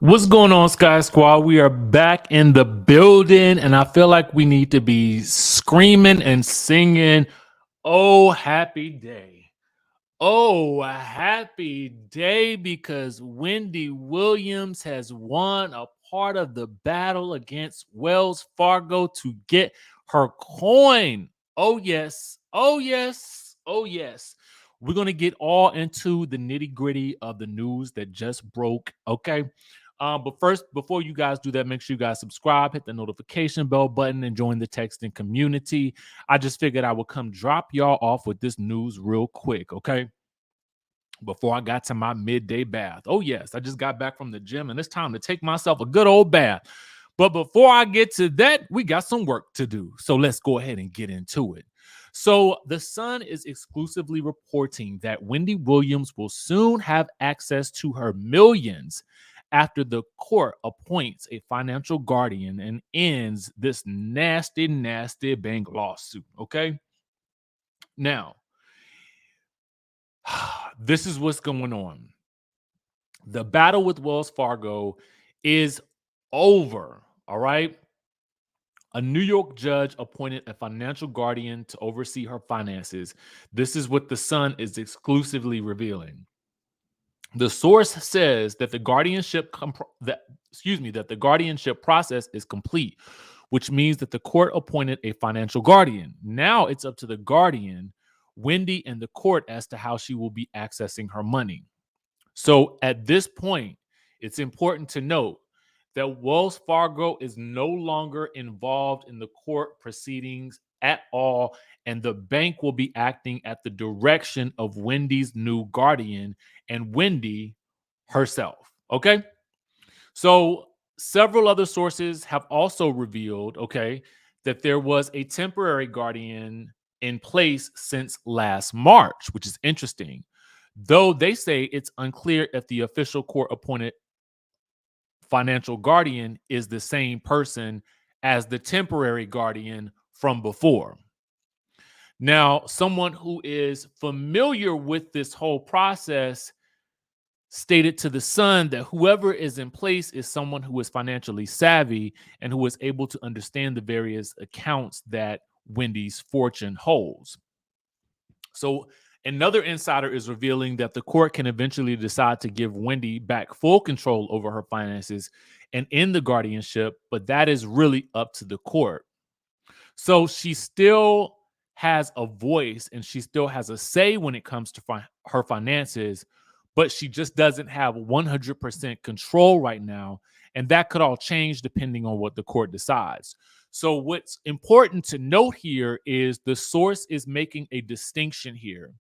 What's going on, Sky Squad? We are back in the building, and I feel like we need to be screaming and singing, "Oh, happy day! Oh, a happy day!" Because Wendy Williams has won a part of the battle against Wells Fargo to get her coin. Oh, yes. Oh, yes. Oh, yes. We're going to get all into the nitty gritty of the news that just broke. Okay. But first, before you guys do that, make sure you guys subscribe, hit the notification bell button, and join the texting community. I just figured I would come drop y'all off with this news real quick. Okay, before I got to my midday bath. Oh, yes, I just got back from the gym and it's time to take myself a good old bath. But before I get to that, we got some work to do. So let's go ahead and get into it. So the Sun is exclusively reporting that Wendy Williams will soon have access to her millions after the court appoints a financial guardian and ends this nasty, nasty bank lawsuit. Okay. Now, this is what's going on. The battle with Wells Fargo is over. All right. A New York judge appointed a financial guardian to oversee her finances. This is what the Sun is exclusively revealing. The source says that the guardianship process is complete, which means that the court appointed a financial guardian. Now it's up to the guardian, Wendy, and the court as to how she will be accessing her money. So at this point, it's important to note that Wells Fargo is no longer involved in the court proceedings at all, and the bank will be acting at the direction of Wendy's new guardian and Wendy herself. Okay. So several other sources have also revealed, okay, that there was a temporary guardian in place since last March, which is interesting. Though they say it's unclear if the official court appointed financial guardian is the same person as the temporary guardian from before. Now, someone who is familiar with this whole process stated to the Sun that whoever is in place is someone who is financially savvy and who is able to understand the various accounts that Wendy's fortune holds. So, another insider is revealing that the court can eventually decide to give Wendy back full control over her finances and end the guardianship, but that is really up to the court. So she still has a voice and she still has a say when it comes to her finances, but she just doesn't have 100% control right now. And that could all change depending on what the court decides. So, what's important to note here is the source is making a distinction here.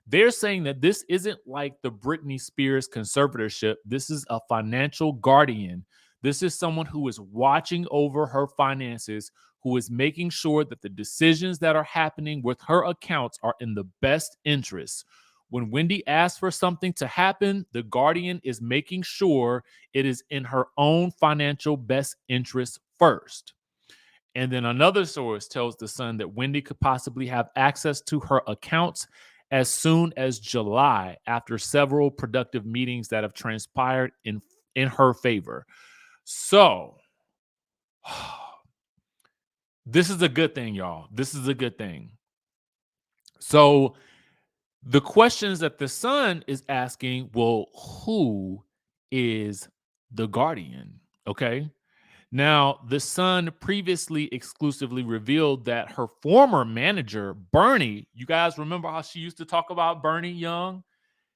They're saying that this isn't like the Britney Spears conservatorship. This is a financial guardian. This is someone who is watching over her finances, who is making sure that the decisions that are happening with her accounts are in the best interest. When Wendy asks for something to happen, the guardian is making sure it is in her own financial best interest first. And then another source tells the Sun that Wendy could possibly have access to her accounts as soon as July after several productive meetings that have transpired in her favor. So, this is a good thing, y'all. This is a good thing. So, the questions that the Sun is asking, well, who is the guardian? Okay. Now, the Sun previously exclusively revealed that her former manager, Bernie, you guys remember how she used to talk about Bernie Young,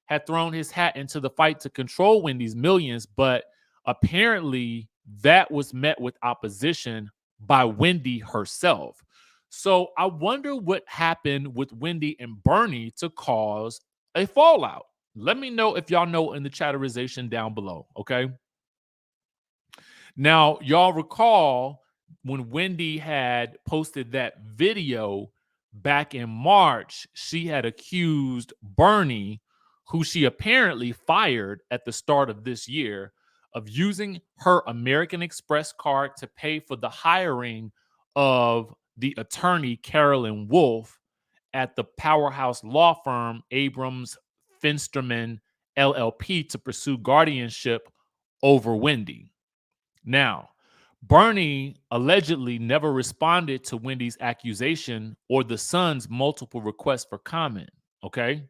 had thrown his hat into the fight to control Wendy's millions, but apparently that was met with opposition by Wendy herself. So I wonder what happened with Wendy and Bernie to cause a fallout. Let me know if y'all know in the chatterization down below, okay? Now, y'all recall when Wendy had posted that video back in March, she had accused Bernie, who she apparently fired at the start of this year, of using her American Express card to pay for the hiring of the attorney Carolyn Wolf at the powerhouse law firm Abrams Finsterman LLP to pursue guardianship over Wendy. Now, Bernie allegedly never responded to Wendy's accusation or the son's multiple requests for comment. Okay.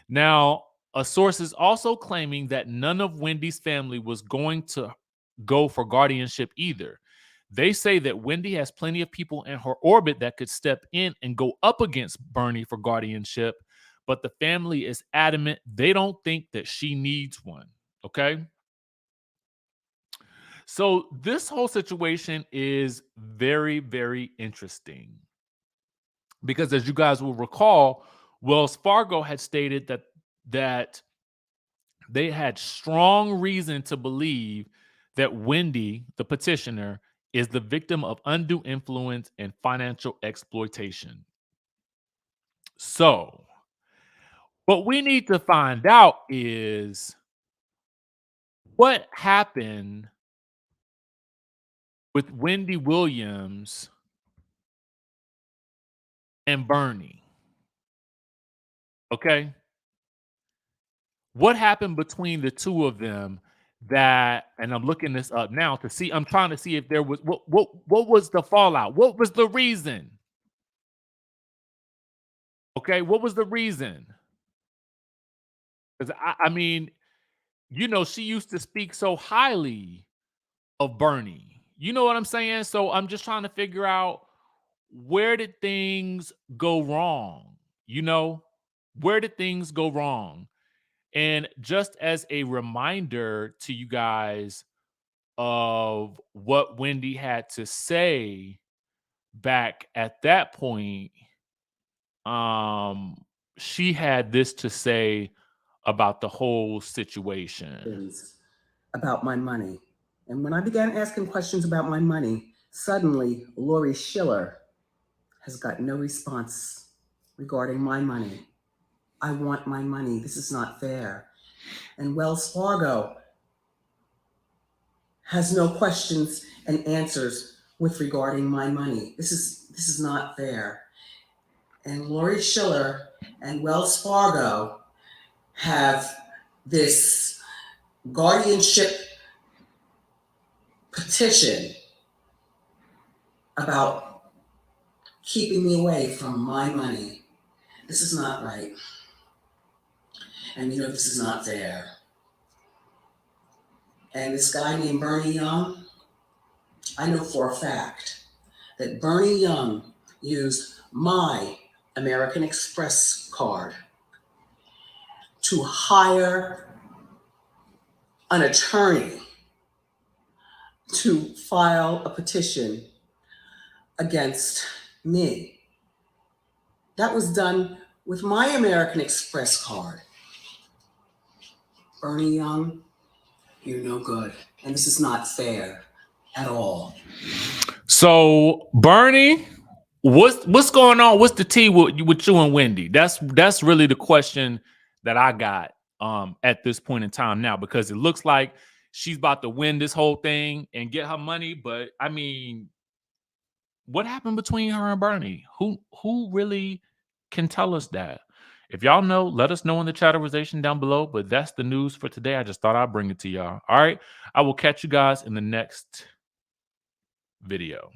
Now, a source is also claiming that none of Wendy's family was going to go for guardianship either. They say that Wendy has plenty of people in her orbit that could step in and go up against Bernie for guardianship, but the family is adamant they don't think that she needs one. Okay. So this whole situation is very, very interesting because, as you guys will recall, Wells Fargo had stated that they had strong reason to believe that Wendy, the petitioner, is the victim of undue influence and financial exploitation. So, what we need to find out is what happened with Wendy Williams and Bernie. Okay? What happened between the two of them that, and I'm looking this up now to see, I'm trying to see if there was what was the fallout? What was the reason? Okay, what was the reason? Because I mean, you know, she used to speak so highly of Bernie. You know what I'm saying? So I'm just trying to figure out, where did things go wrong? You know, where did things go wrong? And just as a reminder to you guys of what Wendy had to say back at that point, she had this to say about the whole situation. About my money. And when I began asking questions about my money, suddenly Lori Schiller has got no response regarding my money. I want my money. This is not fair. And Wells Fargo has no questions and answers with regarding my money. This is not fair. And Lori Schiller and Wells Fargo have this guardianship petition about keeping me away from my money. This is not right. And you know, this is not fair. And this guy named Bernie Young, I know for a fact that Bernie Young used my American Express card to hire an attorney to file a petition against me. That was done with my American Express card. Bernie Young, you're no good. And this is not fair at all. So, Bernie, what's going on? What's the tea with you and Wendy? That's really the question that I got at this point in time now, because it looks like she's about to win this whole thing and get her money. But I mean, what happened between her and Bernie? Who really can tell us that? If y'all know, let us know in the chatterization down below. But that's the news for today. I just thought I'd bring it to y'all. All right. I will catch you guys in the next video.